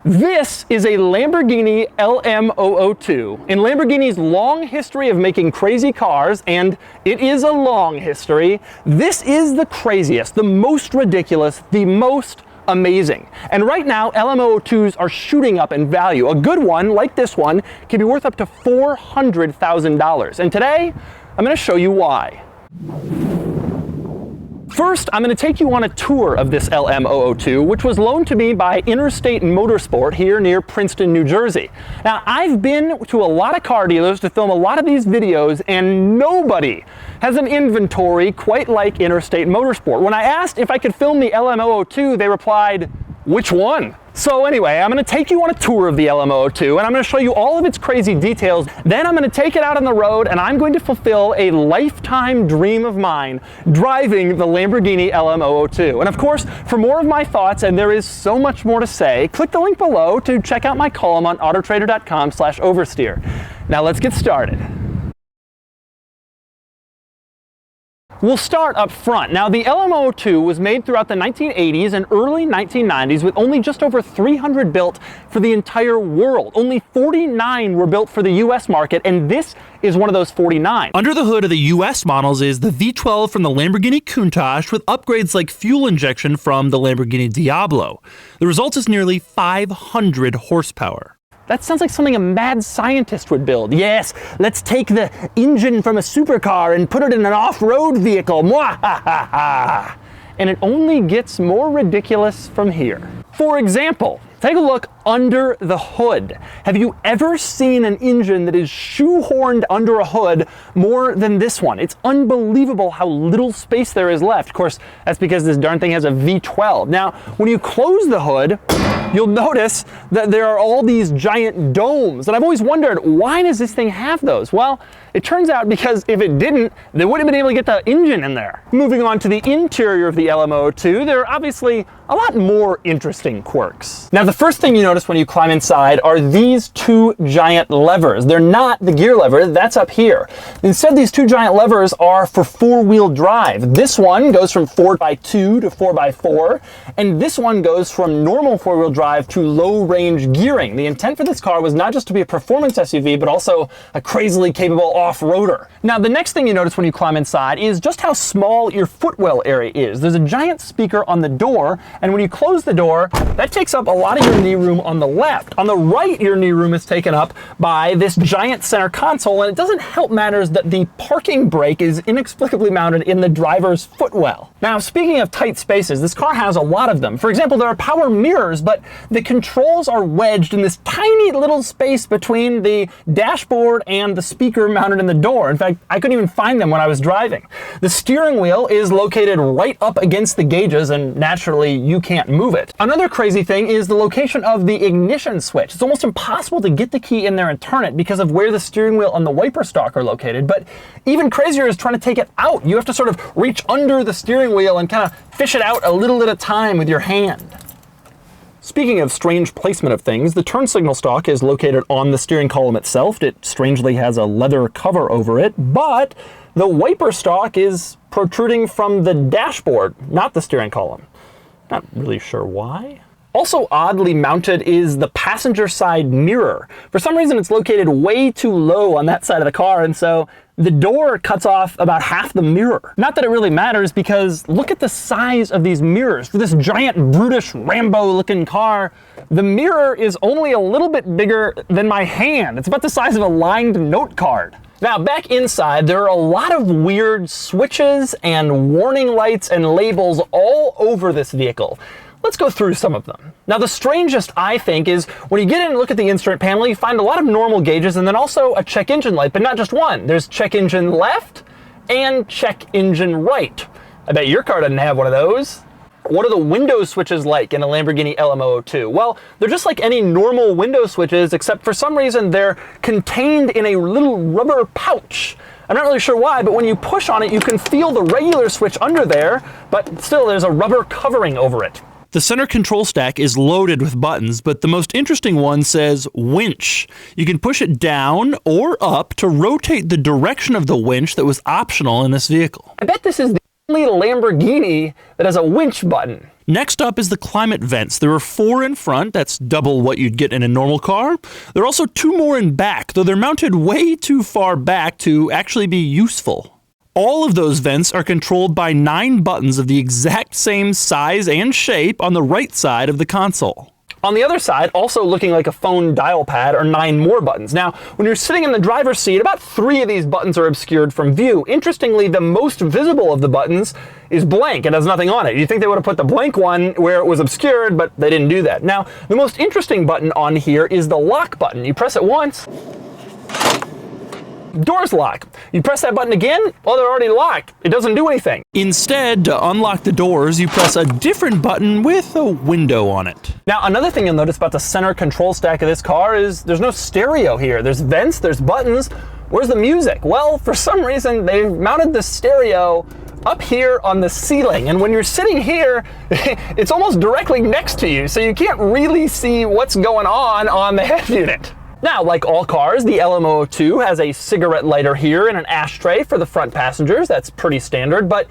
This is a Lamborghini LM002. In Lamborghini's long history of making crazy cars, and it is a long history, this is the craziest, the most ridiculous, the most amazing. And right now, LM002s are shooting up in value. A good one, like this one, can be worth up to $400,000. And today, I'm going to show you why. First, I'm going to take you on a tour of this LM002, which was loaned to me by Interstate Motorsport here near Princeton, New Jersey. Now, I've been to a lot of car dealers to film a lot of these videos, and nobody has an inventory quite like Interstate Motorsport. When I asked if I could film the LM002, they replied, "Which one?" So anyway, I'm going to take you on a tour of the LM002, and I'm going to show you all of its crazy details. Then I'm going to take it out on the road, and I'm going to fulfill a lifetime dream of mine, driving the Lamborghini LM002. And of course, for more of my thoughts, and there is so much more to say, click the link below to check out my column on autotrader.com/oversteer. Now let's get started. We'll start up front. Now, the LM002 was made throughout the 1980s and early 1990s with only just over 300 built for the entire world. Only 49 were built for the US market, and this is one of those 49. Under the hood of the US models is the V12 from the Lamborghini Countach with upgrades like fuel injection from the Lamborghini Diablo. The result is nearly 500 horsepower. That sounds like something a mad scientist would build. Yes, let's take the engine from a supercar and put it in an off-road vehicle. Mwahaha! And it only gets more ridiculous from here. For example, take a look under the hood. Have you ever seen an engine that is shoehorned under a hood more than this one? It's unbelievable how little space there is left. Of course, that's because this darn thing has a V12. Now, when you close the hood, you'll notice that there are all these giant domes. And I've always wondered, why does this thing have those? Well, it turns out because if it didn't, they wouldn't have been able to get the engine in there. Moving on to the interior of the LM002, there are obviously a lot more interesting quirks. Now, the first thing you notice when you climb inside are these two giant levers. They're not the gear lever, that's up here. Instead, these two giant levers are for four-wheel drive. This one goes from 4x2 to 4x4, and this one goes from normal four-wheel drive to low-range gearing. The intent for this car was not just to be a performance SUV, but also a crazily capable off-roader. Now, the next thing you notice when you climb inside is just how small your footwell area is. There's a giant speaker on the door, and when you close the door, that takes up a lot of your knee room on the left. On the right, your knee room is taken up by this giant center console, and it doesn't help matters that the parking brake is inexplicably mounted in the driver's footwell. Now, speaking of tight spaces, this car has a lot of them. For example, there are power mirrors, but the controls are wedged in this tiny little space between the dashboard and the speaker mounted in the door. In fact, I couldn't even find them when I was driving. The steering wheel is located right up against the gauges, and naturally, you can't move it. Another crazy thing is the location of the ignition switch. It's almost impossible to get the key in there and turn it because of where the steering wheel and the wiper stalk are located. But even crazier is trying to take it out. You have to sort of reach under the steering wheel and kind of fish it out a little at a time with your hand. Speaking of strange placement of things, the turn signal stalk is located on the steering column itself. It strangely has a leather cover over it, but the wiper stalk is protruding from the dashboard, not the steering column. Not really sure why. Also oddly mounted is the passenger side mirror. For some reason, it's located way too low on that side of the car, and so the door cuts off about half the mirror. Not that it really matters, because look at the size of these mirrors. For this giant, brutish, Rambo-looking car, the mirror is only a little bit bigger than my hand. It's about the size of a lined note card. Now, back inside, there are a lot of weird switches and warning lights and labels all over this vehicle. Let's go through some of them. Now, the strangest, I think, is when you get in and look at the instrument panel, you find a lot of normal gauges and then also a check engine light, but not just one. There's check engine left and check engine right. I bet your car doesn't have one of those. What are the window switches like in a Lamborghini LM002? Well, they're just like any normal window switches, except for some reason they're contained in a little rubber pouch. I'm not really sure why, but when you push on it, you can feel the regular switch under there, but still there's a rubber covering over it. The center control stack is loaded with buttons, but the most interesting one says winch. You can push it down or up to rotate the direction of the winch that was optional in this vehicle. I bet this is the only Lamborghini that has a winch button. Next up is the climate vents. There are 4 in front, that's double what you'd get in a normal car. There are also 2 more in back, though they're mounted way too far back to actually be useful. All of those vents are controlled by 9 buttons of the exact same size and shape on the right side of the console. On the other side, also looking like a phone dial pad, are 9 more buttons. Now, when you're sitting in the driver's seat, about 3 of these buttons are obscured from view. Interestingly, the most visible of the buttons is blank. It has nothing on it. You'd think they would have put the blank one where it was obscured, but they didn't do that. Now, the most interesting button on here is the lock button. You press it once, doors lock. You press that button again, well, they're already locked. It doesn't do anything. Instead, to unlock the doors, you press a different button with a window on it. Now, another thing you'll notice about the center control stack of this car is there's no stereo here. There's vents, there's buttons. Where's the music? Well, for some reason, they've mounted the stereo up here on the ceiling, and when you're sitting here, it's almost directly next to you, so you can't really see what's going on the head unit. Now, like all cars, the LM002 has a cigarette lighter here and an ashtray for the front passengers. That's pretty standard, but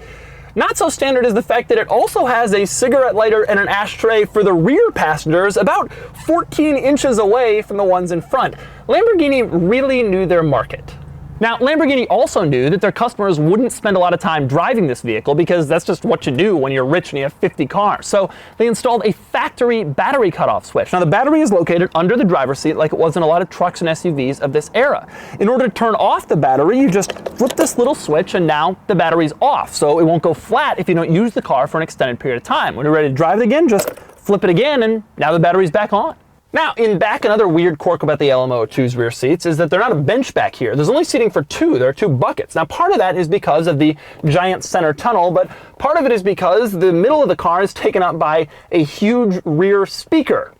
not so standard is the fact that it also has a cigarette lighter and an ashtray for the rear passengers about 14 inches away from the ones in front. Lamborghini really knew their market. Now, Lamborghini also knew that their customers wouldn't spend a lot of time driving this vehicle because that's just what you do when you're rich and you have 50 cars. So they installed a factory battery cutoff switch. Now, the battery is located under the driver's seat like it was in a lot of trucks and SUVs of this era. In order to turn off the battery, you just flip this little switch and now the battery's off. So it won't go flat if you don't use the car for an extended period of time. When you're ready to drive it again, just flip it again and now the battery's back on. Now, in back, another weird quirk about the LM002's rear seats is that they're not a bench back here. There's only seating for 2. There are 2 buckets. Now, part of that is because of the giant center tunnel, but part of it is because the middle of the car is taken up by a huge rear speaker.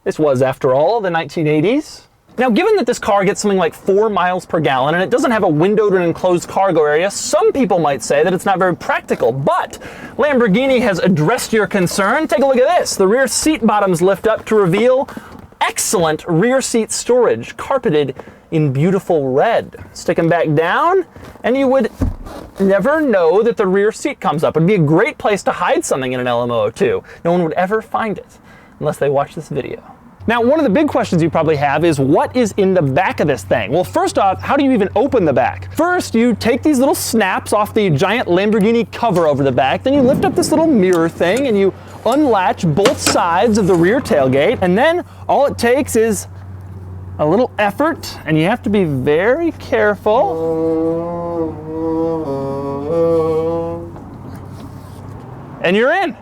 This was, after all, the 1980s. Now, given that this car gets something like 4 miles per gallon and it doesn't have a windowed and enclosed cargo area, some people might say that it's not very practical, but Lamborghini has addressed your concern. Take a look at this. The rear seat bottoms lift up to reveal excellent rear seat storage, carpeted in beautiful red. Stick them back down, and you would never know that the rear seat comes up. It'd be a great place to hide something in an LM002. No one would ever find it unless they watch this video. Now, one of the big questions you probably have is what is in the back of this thing? Well, first off, how do you even open the back? First, you take these little snaps off the giant Lamborghini cover over the back, then you lift up this little mirror thing and you unlatch both sides of the rear tailgate, and then all it takes is a little effort, and you have to be very careful. And you're in.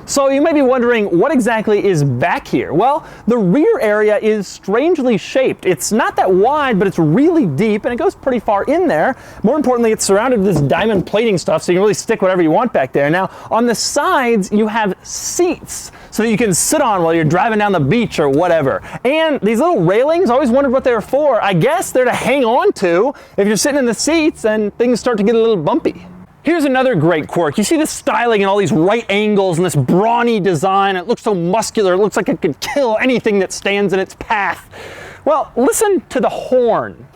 So you may be wondering, what exactly is back here? Well, the rear area is strangely shaped. It's not that wide, but it's really deep, and it goes pretty far in there. More importantly, it's surrounded with this diamond plating stuff, so you can really stick whatever you want back there. Now, on the sides, you have seats, so that you can sit on while you're driving down the beach or whatever. And these little railings, I always wondered what they were for. I guess they're to hang on to if you're sitting in the seats and things start to get a little bumpy. Here's another great quirk. You see this styling and all these right angles and this brawny design. It looks so muscular. It looks like it could kill anything that stands in its path. Well, listen to the horn.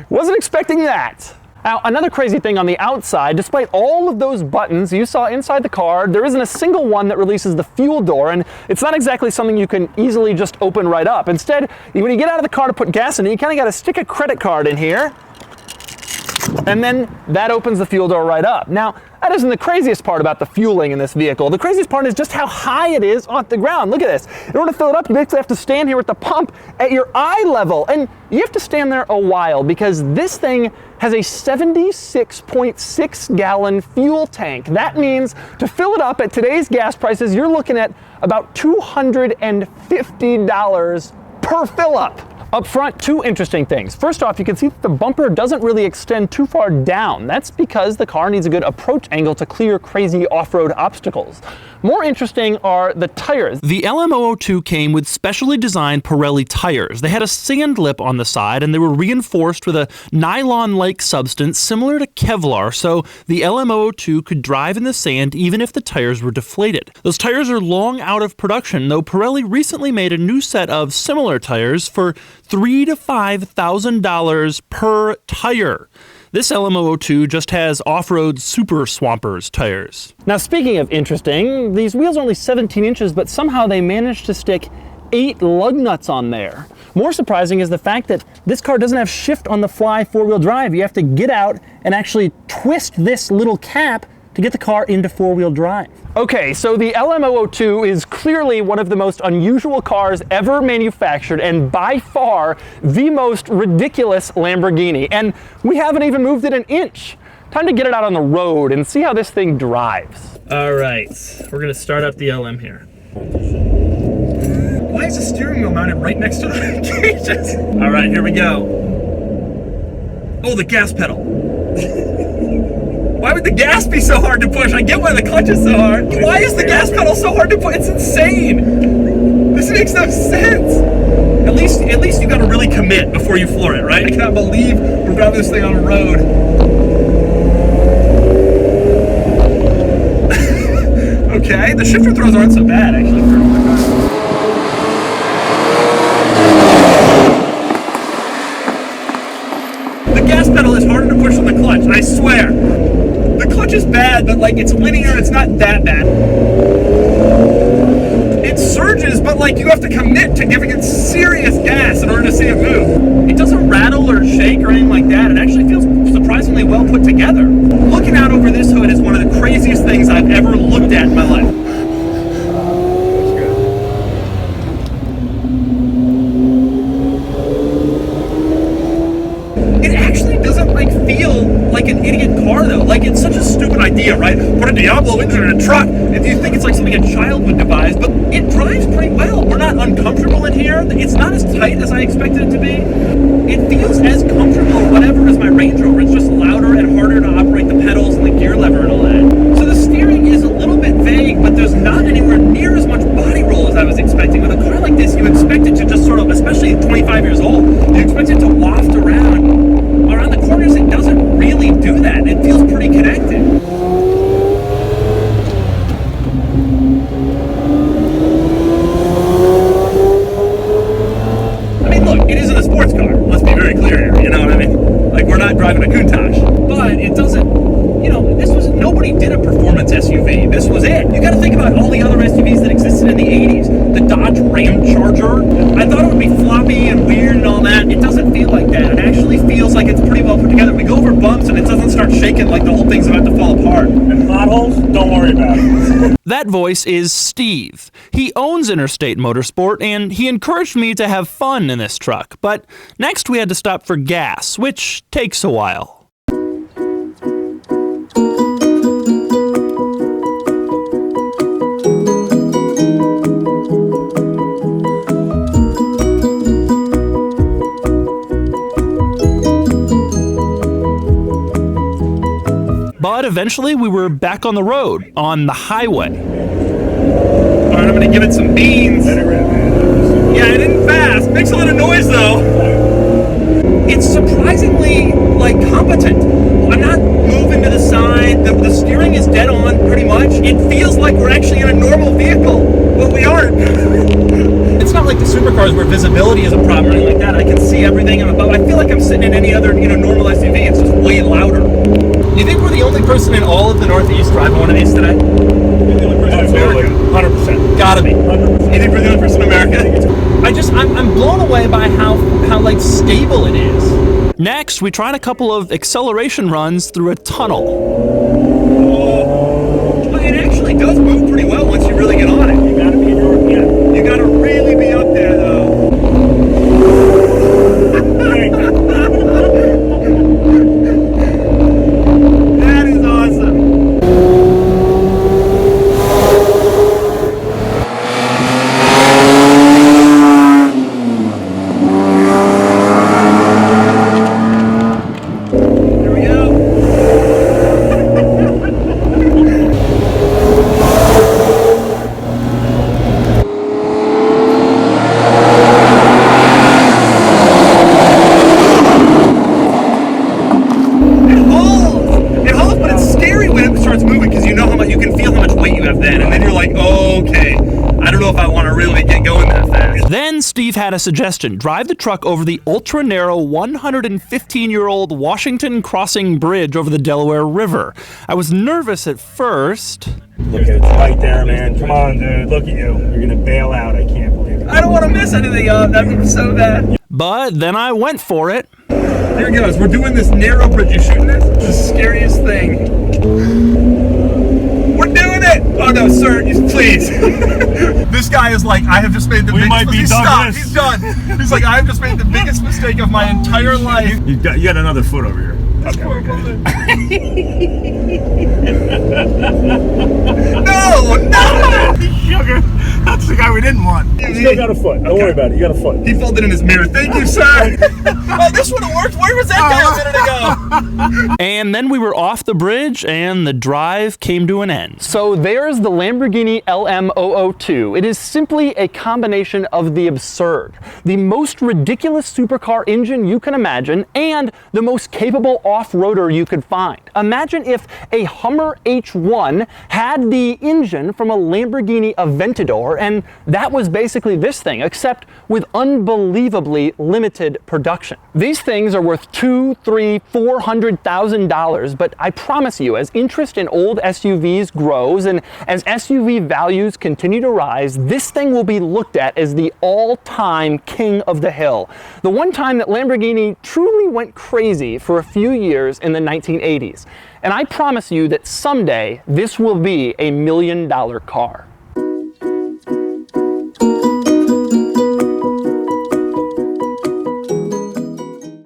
Wasn't expecting that. Now, another crazy thing on the outside, despite all of those buttons you saw inside the car, there isn't a single one that releases the fuel door, and it's not exactly something you can easily just open right up. Instead, when you get out of the car to put gas in it, you kind of got to stick a credit card in here, and then that opens the fuel door right up. Now, that isn't the craziest part about the fueling in this vehicle. The craziest part is just how high it is off the ground. Look at this. In order to fill it up, you basically have to stand here at the pump at your eye level. And you have to stand there a while because this thing has a 76.6 gallon fuel tank. That means to fill it up at today's gas prices, you're looking at about $250 per fill up. Up front, 2 interesting things. First off, you can see that the bumper doesn't really extend too far down. That's because the car needs a good approach angle to clear crazy off-road obstacles. More interesting are the tires. The LM002 came with specially designed Pirelli tires. They had a sand lip on the side and they were reinforced with a nylon-like substance similar to Kevlar, so the LM002 could drive in the sand even if the tires were deflated. Those tires are long out of production, though Pirelli recently made a new set of similar tires for $3,000 to $5,000 per tire. This LM002 just has off-road Super Swampers tires. Now, speaking of interesting, these wheels are only 17 inches, but somehow they managed to stick 8 lug nuts on there. More surprising is the fact that this car doesn't have shift on the fly four-wheel drive. You have to get out and actually twist this little cap to get the car into four-wheel drive. Okay, so the LM002 is clearly one of the most unusual cars ever manufactured, and by far the most ridiculous Lamborghini. And we haven't even moved it an inch. Time to get it out on the road and see how this thing drives. All right, we're gonna start up the LM here. Why is the steering wheel mounted right next to the cages? All right, here we go. Oh, the gas pedal. Why would the gas be so hard to push? I get why the clutch is so hard. Why is the gas pedal so hard to push? It's insane. This makes no sense. At least you gotta really commit before you floor it, right? I cannot believe we're driving this thing on a road. Okay, the shifter throws aren't so bad actually. The gas pedal is harder to push than the clutch, I swear. The clutch is bad, but like it's linear, it's not that bad. It surges, but like you have to commit to giving it serious gas in order to see it move. It doesn't rattle or shake or anything like that. It actually feels surprisingly well put together. Looking out over this hood is one of the craziest things I've ever looked at in my life. Like an idiot car though. Like it's such a stupid idea, right? Put a Diablo engine in a truck. If you think it's like something a child would devise, but it drives pretty well. We're not uncomfortable in here. It's not as tight as I expected it to be. It feels as comfortable or whatever as my Range Rover. It's just louder and harder to operate the pedals and the gear lever and all that. So the steering is a little bit vague, but there's not anywhere near as much body roll as I was expecting. With a car like this, you expect it to just sort of, especially at 25 years old, you expect it to waft around the corners. It doesn't really do that. It feels pretty connected. I mean, look, it isn't a sports car. Let's be very clear here. You know what I mean? Like, we're not driving a Countach. But it doesn't, you know, nobody did a performance SUV. This was it. You got to think about all the other SUVs that existed in the 80s. The Dodge Ram Charger. I thought it would be floppy and weird and all that. It doesn't feel like that. It actually feels like it's pretty well put together. We go over bumps and it doesn't start shaking like the whole thing's about to fall apart. And potholes, don't worry about it. That voice is Steve. He owns Interstate Motorsport, and he encouraged me to have fun in this truck. But next we had to stop for gas, which takes a while. But eventually we were back on the road, on the highway. All right, I'm gonna give it some beans. Yeah, it isn't fast. Makes a lot of noise though. It's surprisingly like competent. I'm not moving to the side. The steering is dead on pretty much. It feels like we're actually in a normal vehicle, but we aren't. It's not like the supercars where visibility is a problem or anything like that. I can see everything I'm above. I feel like I'm sitting in any other, normal SUV. It's just way louder. Do you think we're the only person in all of the Northeast driving one of these today? We're the only person in America. 100%. Gotta be. 100%. You think we're the only person in America? I'm blown away by how like stable it is. Next, we tried a couple of acceleration runs through a tunnel. Well, it actually does move pretty well once you really get on it. You gotta be in your, you gotta really be up there though. That is awesome. Here we go. know if I want to really get going that fast. Then Steve had a suggestion. Drive the truck over the ultra-narrow 115-year-old Washington Crossing Bridge over the Delaware River. I was nervous at first. Look at it, it's right there, man. Come on, dude. Look at you. You're gonna bail out. I can't believe it. I don't want to miss anything up. That'd be so bad. But then I went for it. Here it goes. We're doing this narrow bridge. You shooting this? It's the scariest thing. We're doing it! Oh no, sir, please. This guy is like, I have just made the biggest mistake. He's stopped. He's done. He's like, I have just made the biggest mistake of my entire life. You got another foot over here. Okay. No! Sugar. That's the guy we didn't want. You still got a foot. Don't worry about it. You got a foot. He folded in his mirror. Thank you, sir. Oh, this would have worked. Where was that guy a minute ago? And then we were off the bridge and the drive came to an end. So there's the Lamborghini LM002. It is simply a combination of the absurd, the most ridiculous supercar engine you can imagine, and the most capable off-roader you could find. Imagine if a Hummer H1 had the engine from a Lamborghini Aventador, and that was basically this thing, except with unbelievably limited production. These things are worth $200,000, $300,000, $400,000, but I promise you, as interest in old SUVs grows and as SUV values continue to rise, this thing will be looked at as the all-time king of the hill. The one time that Lamborghini truly went crazy for a few years in the 1980s. And I promise you that someday this will be a $1 million car.